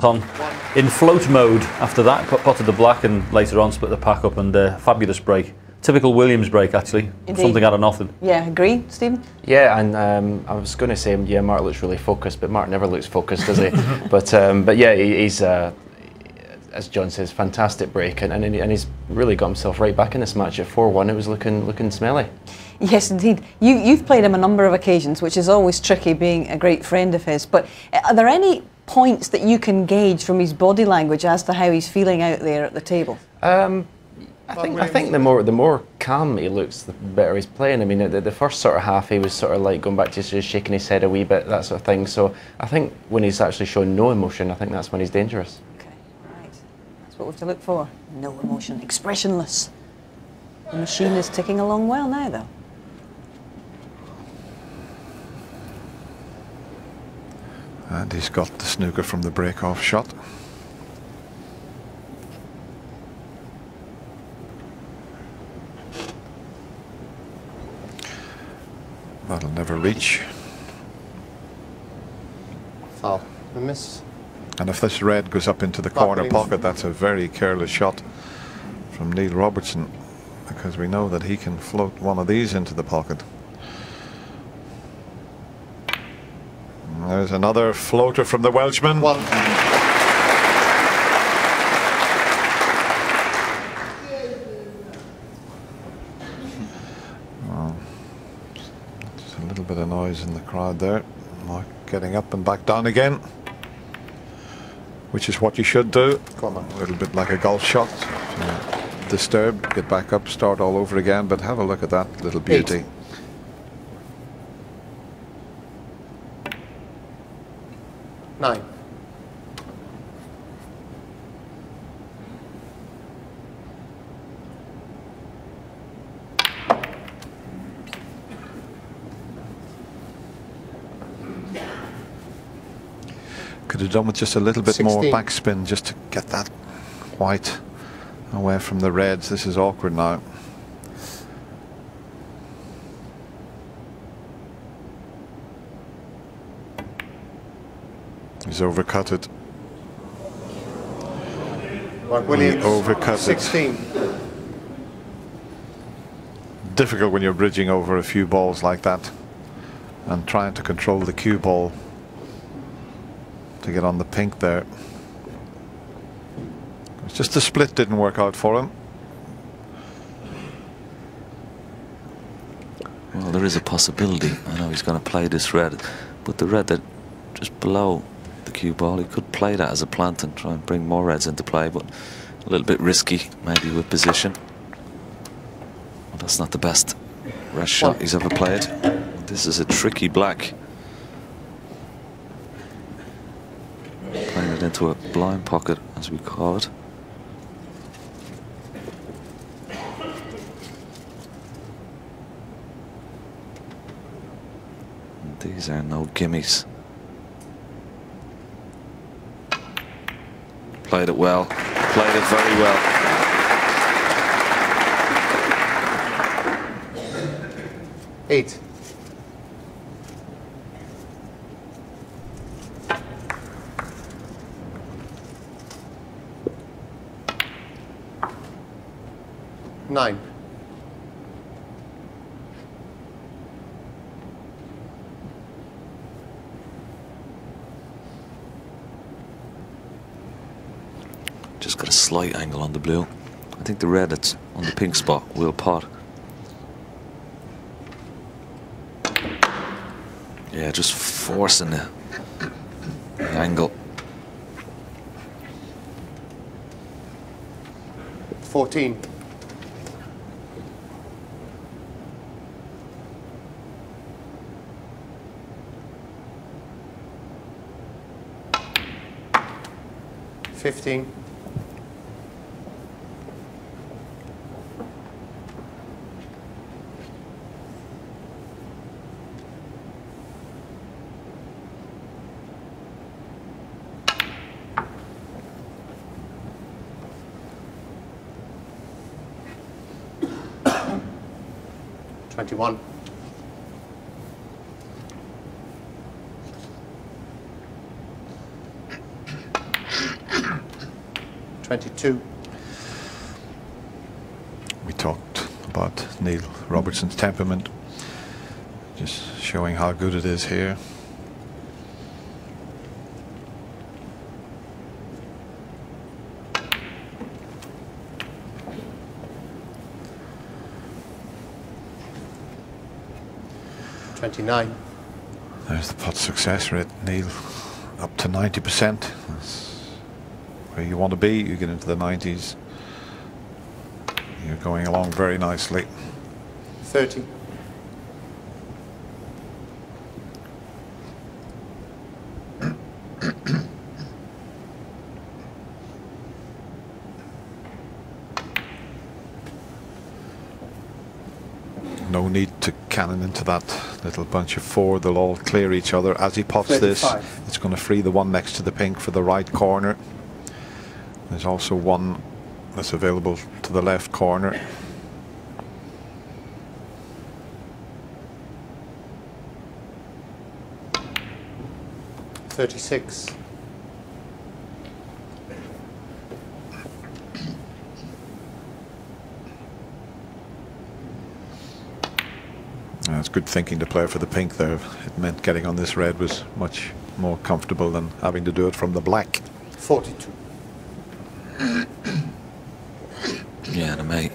On in float mode after that, potted the black and later on split the pack up, and fabulous break. Typical Williams break, actually. Indeed. Something out of nothing. Yeah, agree, Stephen? Yeah, and I was going to say, yeah, Mark looks really focused, but Mark never looks focused, does he? but yeah, he's, as John says, fantastic break, and he's really got himself right back in this match at 4-1. It was looking smelly. Yes, indeed. You've played him a number of occasions, which is always tricky, being a great friend of his. But are there any points that you can gauge from his body language as to how he's feeling out there at the table? I think the more calm he looks, the better he's playing. I mean, the first sort of half, he was sort of like going back to just shaking his head a wee bit, that sort of thing. So I think when he's actually showing no emotion, I think that's when he's dangerous. Okay, right. That's what we have to look for. No emotion, expressionless. The machine is ticking along well now, though. And he's got the snooker from the break-off shot. That'll never reach. Foul. A miss. And if this red goes up into the corner pocket, that's a very careless shot from Neil Robertson, because we know that he can float one of these into the pocket. And there's another floater from the Welshman. One. There's a little bit of noise in the crowd there. Mark getting up and back down again, which is what you should do. A little bit like a golf shot. Disturb, get back up, start all over again, but have a look at that little beauty. 8. Nine. Could have done with just a little bit 16. more backspin just to get that white away from the reds. This is awkward now. He's overcut it. Mark Williams. He overcut 16. it. Difficult when you're bridging over a few balls like that and trying to control the cue ball to get on the pink there. It's just the split didn't work out for him. Well, there is a possibility. I know he's going to play this red, but the red that just below the cue ball, he could play that as a plant and try and bring more reds into play, but a little bit risky, maybe with position. Well, that's not the best red shot he's ever played. This is a tricky black. Playing it into a blind pocket, as we call it. And these are no gimmies. Played it well. Played it very well. Eight. Nine. Just got a slight angle on the blue. I think the red that's on the pink spot will pot. Yeah, just forcing the angle. 14. $15. $21. 22. We talked about Neil Robertson's temperament, just showing how good it is here. There's the putt success rate, Neil, up to 90%. That's where you want to be. You get into the 90s. You're going along very nicely. 30. No need to cannon into that little bunch of four. They'll all clear each other. As he pots this, it's going to free the one next to the pink for the right corner. There's also one that's available to the left corner. $36. It's good thinking to play for the pink there. It meant getting on this red was much more comfortable than having to do it from the black. 42. Yeah, and mate,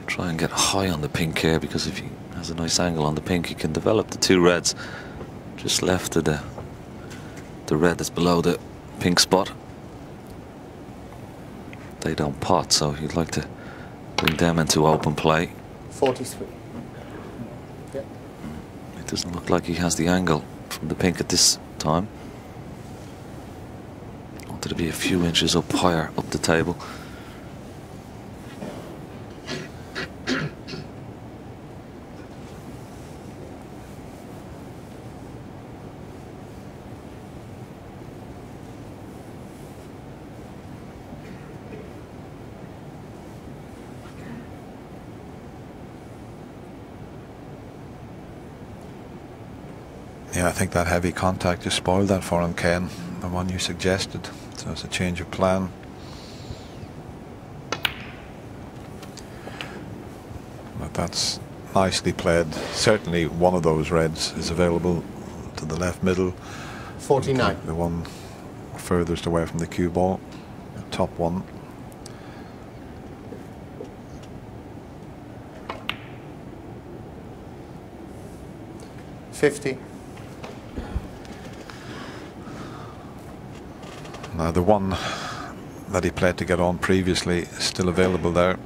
try and get high on the pink here, because if he has a nice angle on the pink, he can develop the two reds just left of the red that's below the pink spot. They don't pot, so he'd like to bring them into open play. 43. Yeah. It doesn't look like he has the angle from the pink at this time. Wanted to be a few inches up higher up the table. Yeah, I think that heavy contact just spoiled that for him, Ken, the one you suggested. So it's a change of plan. But that's nicely played. Certainly one of those reds is available to the left middle. 49. The one furthest away from the cue ball, the top one. $50. Now the one that he played to get on previously is still available there.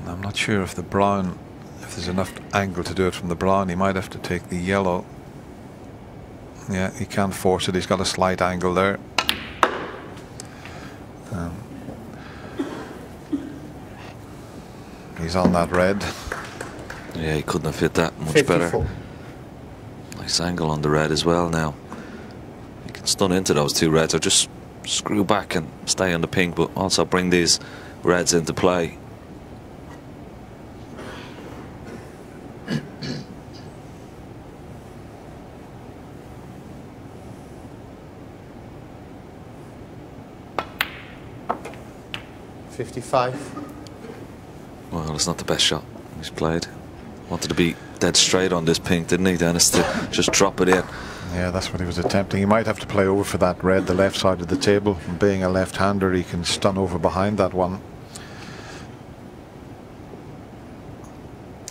I'm not sure if the brown, if there's enough angle to do it from the brown. He might have to take the yellow. Yeah, he can't force it. He's got a slight angle there. He's on that red. Yeah, he couldn't have hit that much 54. better. Nice angle on the red as well now. You can stun into those two reds, or just screw back and stay on the pink, but also bring these reds into play. $55. Well, it's not the best shot he's played. Wanted to be dead straight on this pink, didn't he, Dennis, to just drop it in. Yeah, that's what he was attempting. He might have to play over for that red, the left side of the table. And being a left-hander, he can stun over behind that one.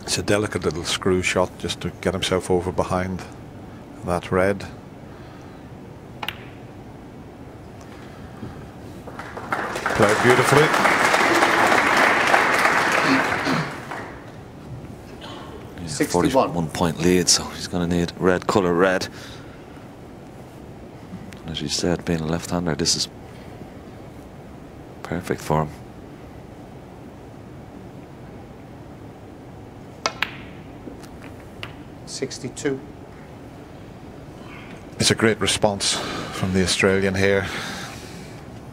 It's a delicate little screw shot just to get himself over behind that red. Played beautifully. He's 61. 41 point lead, so he's going to need red colour red. And as you said, being a left-hander, this is perfect for him. $62. It's a great response from the Australian here.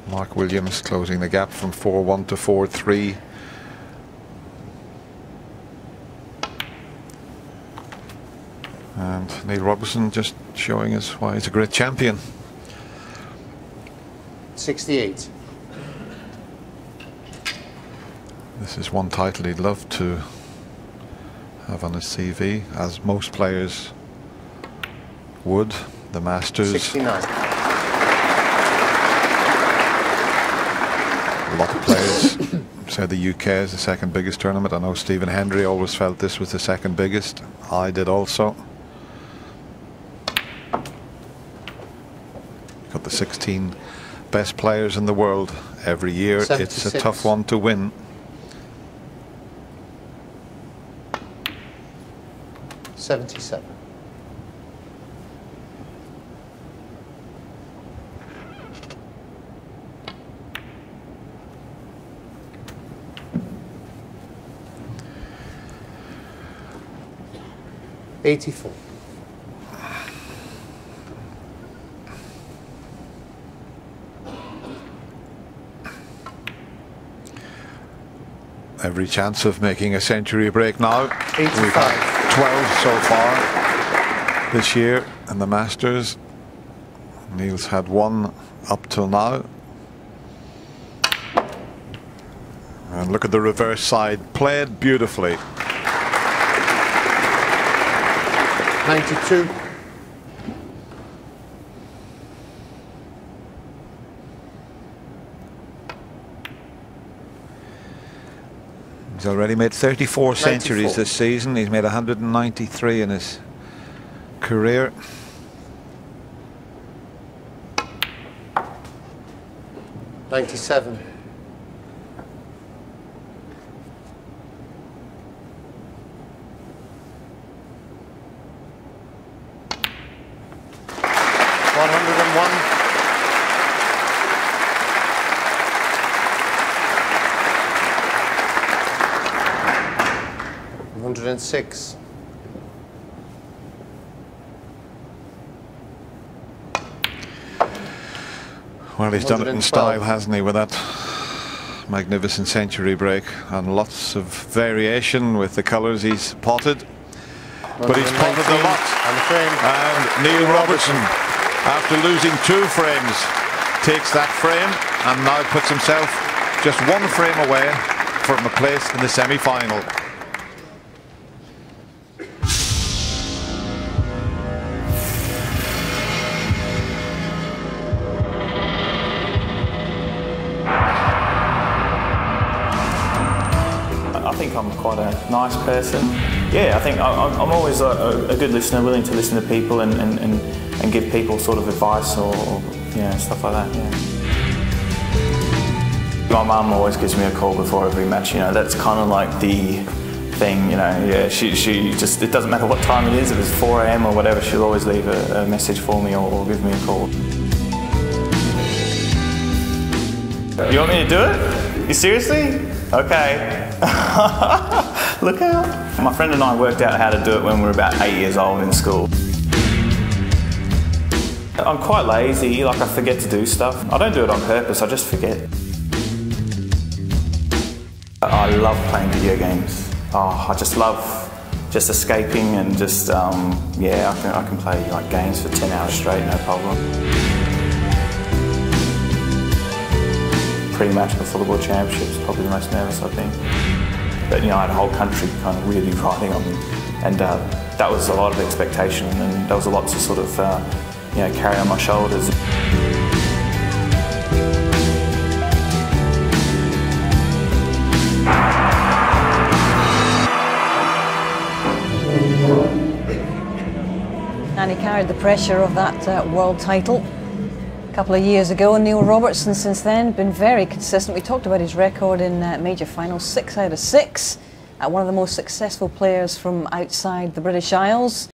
Mark Williams closing the gap from 4-1 to 4-3. And Neil Robertson just showing us why he's a great champion. 68. This is one title he'd love to have on his CV, as most players would. The Masters. 69. A lot of players say the UK is the second biggest tournament. I know Stephen Hendry always felt this was the second biggest. I did also. Got the 16 best players in the world every year. 76. It's a tough one to win. 77. $84. Every chance of making a century break now. 85. We've had 12 so far this year in the Masters. Neil's had one up till now. And look at the reverse side, played beautifully. 92. He's already made 34 centuries 94. this season. He's made 193 in his career. $97. $106. Well, he's done it in style, hasn't he, with that magnificent century break, and lots of variation with the colours he's potted. But he's potted a lot. And Neil Robertson, after losing 2 frames, takes that frame and now puts himself just 1 frame away from a place in the semi-final. I think I'm quite a nice person. Yeah, I think I'm always a good listener, willing to listen to people and give people sort of advice or you know, stuff like that, yeah. My mum always gives me a call before every match, you know, that's kind of like the thing, you know, yeah, she just, it doesn't matter what time it is, if it's 4 AM or whatever, she'll always leave a message for me or give me a call. You want me to do it? You seriously? Okay. Look out. My friend and I worked out how to do it when we were about 8 years old in school. I'm quite lazy, like I forget to do stuff. I don't do it on purpose, I just forget. I love playing video games. Oh, I just love just escaping and just, yeah, I can play like games for 10 hours straight, no problem. Pre-match before the World Championships, probably the most nervous, I think. But you know, I had a whole country kind of really riding on me, and that was a lot of expectation, and there was a lot to sort of, you know, carry on my shoulders. And he carried the pressure of that world title a couple of years ago, and Neil Robertson since then been very consistent. We talked about his record in major finals, 6 out of 6. One of the most successful players from outside the British Isles.